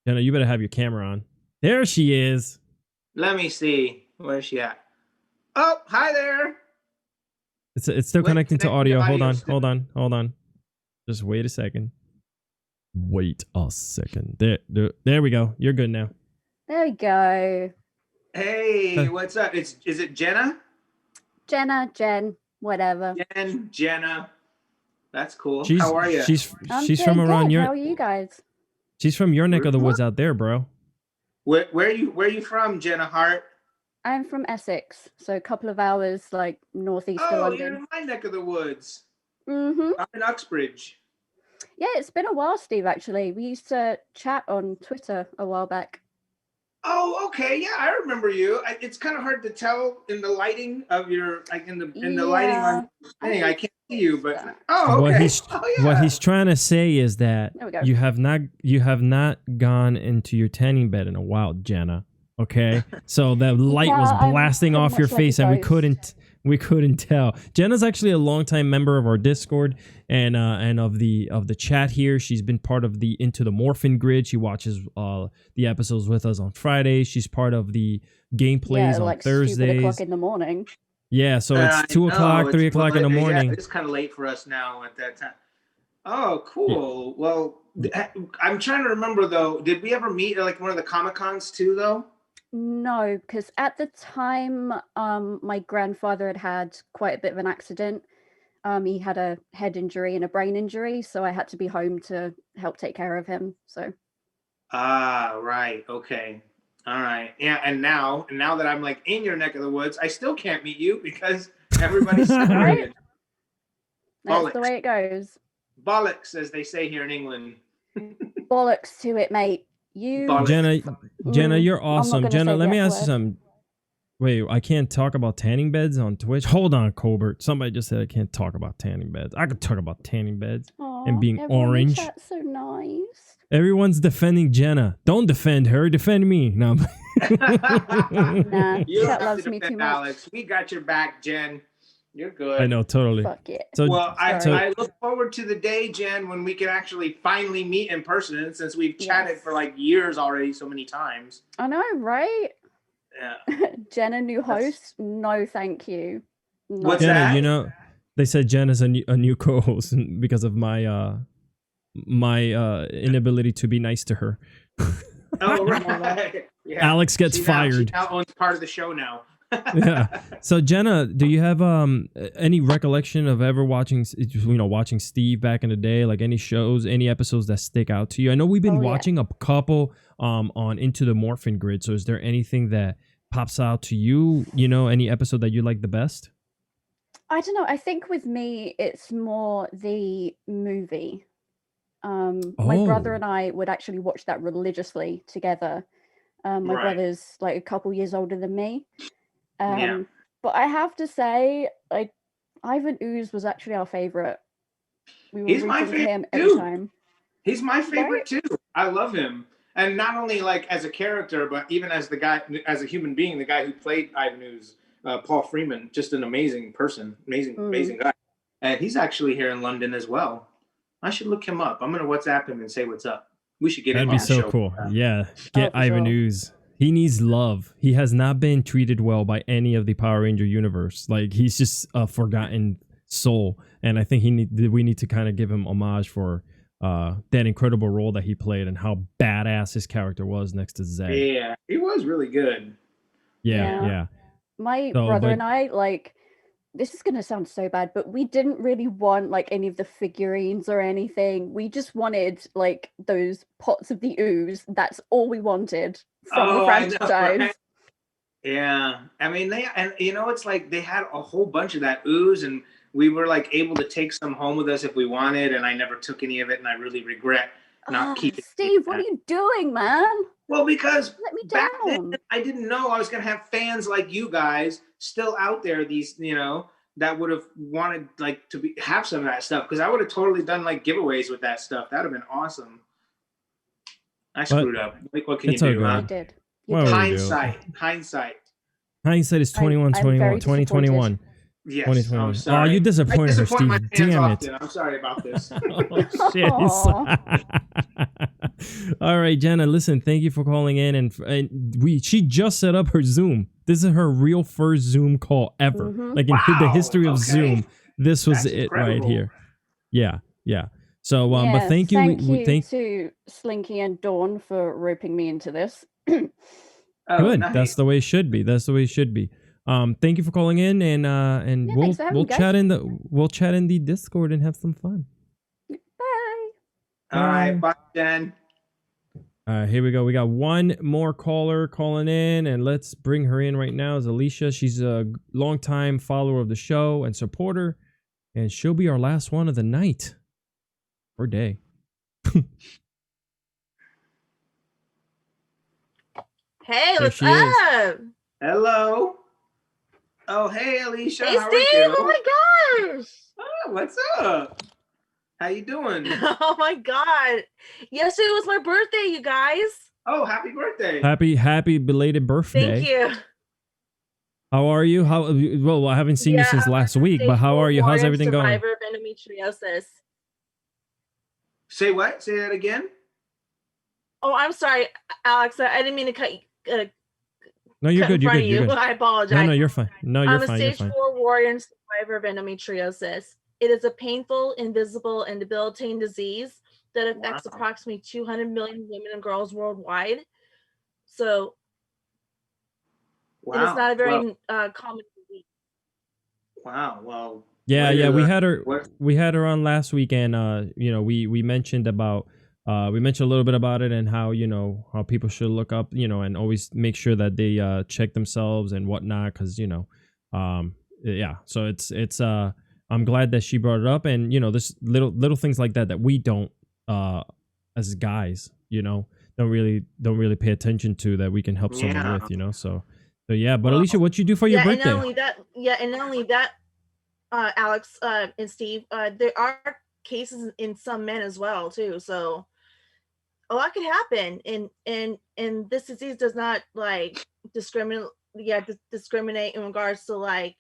Jenna, you better have your camera on. There she is. Let me see. Where's she at? Oh, hi there. It's still connecting to audio. Hold on. Just wait a second. Wait a second. There we go. You're good now. There we go. Hey, what's up? Is it Jenna? Jen, whatever. Jenna. That's cool. How are you? She's from around your. How are you guys? She's from your neck of the woods out there, bro. Where are you from, Jenna Hart? I'm from Essex, so a couple of hours like northeast of London. You're in my neck of the woods. Mm-hmm. I'm in Uxbridge. Yeah, it's been a while, Steve, actually. We used to chat on Twitter a while back. Oh, okay. Yeah, I remember you. It's kind of hard to tell in the lighting of your, like in the lighting on your thing. I can't see you, but okay. What he's trying to say is that you have not gone into your tanning bed in a while, Jenna. Okay, so the light was blasting off your face, and we couldn't tell. Jenna's actually a longtime member of our Discord and of the chat here. She's been part of the Into the Morphin Grid. She watches the episodes with us on Fridays. She's part of the gameplays on Thursdays. 2:00 in the morning. Yeah, so it's 2 o'clock, 3 o'clock in the morning. Yeah, it's kind of late for us now at that time. Oh, cool. Yeah. Well, I'm trying to remember though. Did we ever meet at like one of the Comic-Cons too, though? No, because at the time, my grandfather had quite a bit of an accident. He had a head injury and a brain injury, so I had to be home to help take care of him. So. Right. Okay. All right. Yeah. And now that I'm like in your neck of the woods, I still can't meet you because everybody's separated. That's the way it goes. Bollocks, as they say here in England. Bollocks to it, mate. Jenna, you're awesome. Jenna, let me ask you something. Wait, I can't talk about tanning beds on Twitch? Hold on, Colbert. Somebody just said I can't talk about tanning beds. I could talk about tanning beds and being orange. That's so nice. Everyone's defending Jenna. Don't defend her. Defend me. No. Nah, you that loves me too much. Alex. We got your back, Jen. You're good. I know, totally. Fuck it. So, I look forward to the day, Jen, when we can actually finally meet in person, since we've chatted for like years already so many times. I know, right? Yeah. Jenna, new host? No, thank you. No. What's Jenna, that? They said Jenna's a new co-host because of my inability to be nice to her. Oh, right. Yeah. Alex gets fired. She now owns part of the show now. Yeah. So Jenna, do you have any recollection of ever watching Steve back in the day, like any shows, any episodes that stick out to you? I know we've been watching a couple on Into the Morphin Grid. So is there anything that pops out to you? Any episode that you like the best? I don't know. I think with me, it's more the movie. My brother Oh, and I would actually watch that religiously together. My Right. brother's like a couple years older than me. Yeah. But I have to say, like, Ivan Ooze was actually our favorite. We were He's my rooting for favorite him every too. time. He's my Right? favorite too. I love him. And not only like as a character, but even as the guy, as a human being, the guy who played Ivan Ooze, Paul Freeman, just an amazing person, amazing guy. And he's actually here in London as well. I should look him up. I'm gonna WhatsApp him and say what's up. We should get that'd him be on the so show. cool. Yeah, get for Ivan sure. Ooze. He needs love. He has not been treated well by any of the Power Ranger universe. Like he's just a forgotten soul, and I think we need to kind of give him homage for that incredible role that he played and how badass his character was next to Zed. Yeah, he was really good. Yeah. My So, brother but and I, like, this is going to sound so bad, but we didn't really want like any of the figurines or anything. We just wanted like those pots of the ooze. That's all we wanted from the I know, franchise. right? Yeah, I mean it's like they had a whole bunch of that ooze, and we were like able to take some home with us if we wanted, and I never took any of it, and I really regret not keeping Steve, what are you doing, man? Well, because Let me back down. then I didn't know I was gonna have fans like you guys still out there. These, that would have wanted like to have some of that stuff, because I would have totally done like giveaways with that stuff. That'd have been awesome. I screwed up. Like, what can you it's all do? Huh? good. You did. What would you do? Hindsight. Hindsight is 21, I'm 21, very 2021. Yes. 2021. Oh, sorry. you disappointed her, disappoint my Steve. fans Damn it. often. I'm sorry about this. Oh, shit. All right, Jenna, listen, thank you for calling in. And she just set up her Zoom. This is her real first Zoom call ever. Mhm. Like in the history of okay. Zoom, this was That's it incredible. right here. Yeah. So, but Yeah, thank you. Thank you to Slinky and Dawn for roping me into this. Oh, Good. nice. That's the way it should be. Thank you for calling in, and Yeah, thanks for having we'll me, guys. chat in the Discord and have some fun. Bye. All right. Bye, Jen. Here we go. We got one more caller calling in, and let's bring her in right now. Is Alicia? She's a longtime follower of the show and supporter, and she'll be our last one of the night or day. Hey, There what's she is. up? Hello. Oh, hey, Alicia. Hey, How Steve. are you? Oh my gosh. Oh, what's up? How you doing? Oh my God. Yesterday was my birthday, you guys. Oh, happy birthday. Happy belated birthday. Thank you. How are you? Well, I haven't seen you since last week, but how are you? How's everything going? Survivor of endometriosis. Say what? Say that again? Oh, I'm sorry, Alex. I didn't mean to cut No, you're cut good. in You're front good. of You're you. good. I apologize. No, you're fine. No, you're I'm fine. a You're stage fine. 4 warrior and survivor of endometriosis. It is a painful, invisible, and debilitating disease that affects approximately 200 million women and girls worldwide. So, and it's not a very common disease. Wow. Well. Yeah. We had her on last week, and we mentioned about we mentioned a little bit about it and how how people should look up and always make sure that they check themselves and whatnot, because so it's I'm glad that she brought it up, and there's little things like that we don't as guys don't really pay attention to, that we can help someone with, so yeah. But Alicia, what you do for your birthday? And not only that, Alex and Steve, there are cases in some men as well too, so a lot could happen, and this disease does not like discriminate in regards to like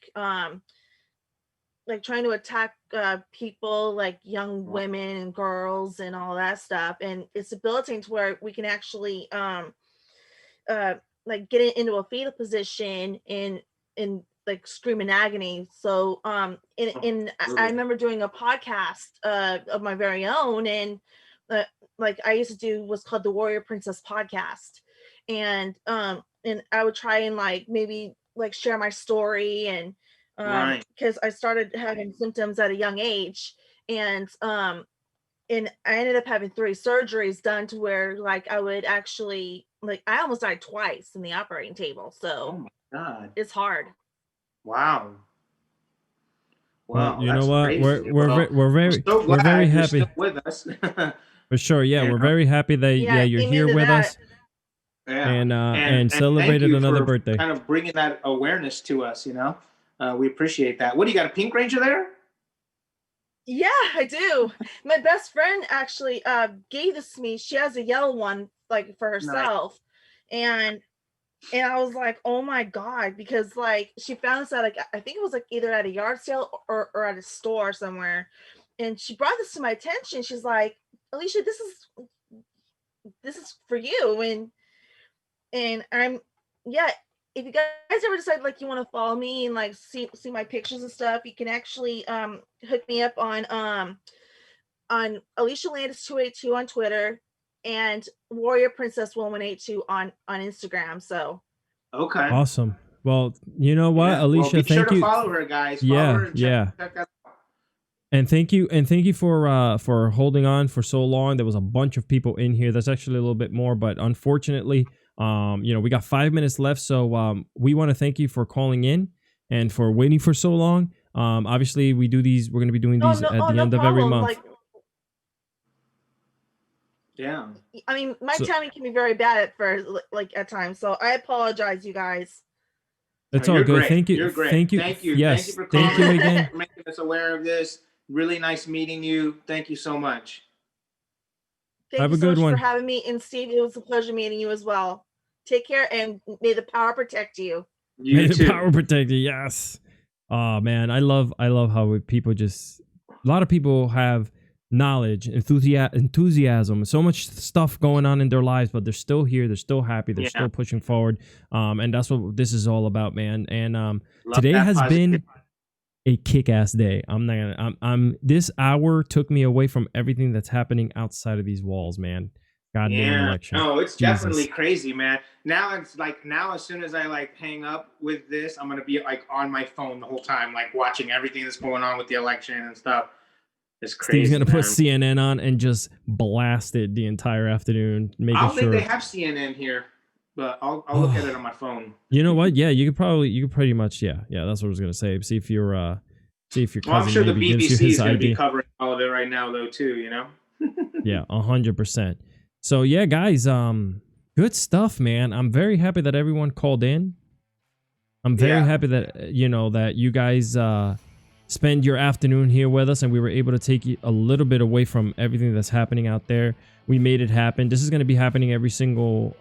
trying to attack people like young women and girls and all that stuff, and it's debilitating to where we can actually like get it into a fetal position and like scream in agony. So I remember doing a podcast of my very own, and like I used to do what's called the Warrior Princess podcast, and I would try and like maybe like share my story, and because I started having symptoms at a young age, and I ended up having 3 surgeries done to where like I would actually I almost died twice in the operating table. So oh my God, it's hard. Wow. Wow, you know that's what? crazy. We're Well, we're very so we're glad very you're happy still with us. for sure. Yeah, You we're know? very happy that Yeah, you're amen here to with that. us Yeah. and And thank celebrated you another for birthday. kind of bringing that awareness to us. We appreciate that. What do you got? A Pink Ranger there? Yeah, I do. My best friend actually gave this to me. She has a yellow one like for herself. And I was like, oh my God, because like she found this at like I think it was like either at a yard sale or at a store somewhere. And she brought this to my attention. She's like, Alicia, this is for you. And I'm if you guys ever decide like you want to follow me and like see my pictures and stuff, you can actually hook me up on Alicia Landis 282 on Twitter and Warrior Princess 1182 on Instagram. So Okay. Awesome. Well, you know what, Yeah. Alicia, Well, be sure thank to you. follow her, guys. Follow Yeah, her and yeah. check that out. And thank you for holding on for so long. There was a bunch of people in here. That's actually a little bit more, but unfortunately, we got 5 minutes left. So we want to thank you for calling in and for waiting for so long. Obviously, we're going to be doing these at the end of every month. Like, Yeah. I mean, my So- timing can be very bad at first, like at times. So I apologize, you guys. It's No, all you're good. Great. Thank you. You're great. Thank you. Thank you. Yes. Thank you for Thank calling you again. for making us aware of this. Really nice meeting you. Thank you so much. Thank Have you a so good much one. for having me. And Steve, it was a pleasure meeting you as well. Take care and may the power protect you. You May the too. power protect you. Yes. Oh man, I love how people just a lot of people have knowledge, enthusiasm, so much stuff going on in their lives, but they're still here, they're still happy, they're Yeah. still pushing forward. And that's what this is all about, man. And Love today that has positive- been a kick-ass day. I'm this hour took me away from everything that's happening outside of these walls, man. Goddamn Yeah. election. No, it's Jesus. definitely crazy, man. Now it's like as soon as I like hang up with this, I'm gonna be like on my phone the whole time, like watching everything that's going on with the election and stuff. It's crazy. Steve's gonna man. put CNN on and just blast it the entire afternoon, I making don't think sure. they have CNN here, but I'll look at it on my phone. You know what? Yeah, you could pretty much. Yeah. That's what I was gonna say. See if your cousin Well, I'm sure the maybe gives you BBC his is going to be ID. covering all of it right now, though, too. Yeah, 100%. So yeah, guys, good stuff, man. I'm very happy that everyone called in. I'm very Yeah. happy that that you guys spend your afternoon here with us, and we were able to take you a little bit away from everything that's happening out there. We made it happen. This is going to be happening every single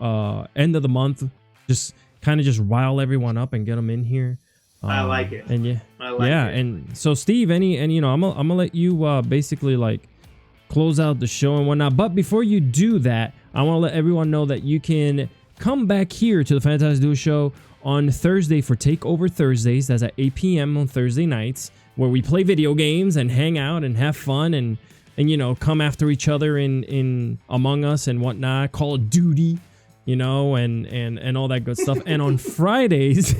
end of the month. Just kind of just rile everyone up and get them in here. I like it. And yeah, I like yeah. it. And so Steve, I'm gonna let you basically like close out the show and whatnot. But before you do that, I want to let everyone know that you can come back here to the Fantastic Duo Show on Thursday for Takeover Thursdays. That's at 8 p.m. on Thursday nights, where we play video games and hang out and have fun and come after each other in Among Us and whatnot, Call of Duty, and all that good stuff. And on Fridays,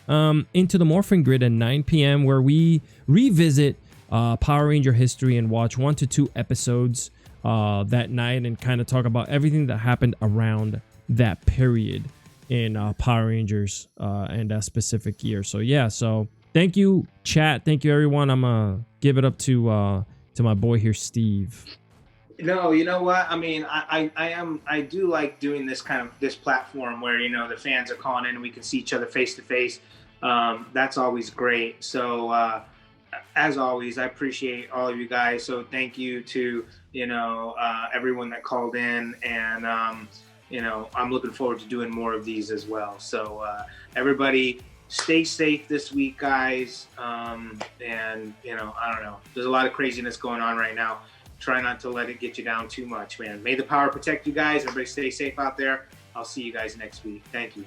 Into the Morphin Grid at 9 p.m., where we revisit Power Ranger history and watch 1 to 2 episodes that night and kind of talk about everything that happened around that period in Power Rangers and that specific year. So yeah, so thank you, chat. Thank you, everyone. I'm gonna give it up to my boy here, Steve. No, you know what? I mean, I do like doing this platform where, the fans are calling in and we can see each other face to face. That's always great. So, as always, I appreciate all of you guys. So thank you to, everyone that called in, and, I'm looking forward to doing more of these as well. So, everybody stay safe this week, guys. And, I don't know, there's a lot of craziness going on right now. Try not to let it get you down too much, man. May the power protect you guys. Everybody stay safe out there. I'll see you guys next week. Thank you.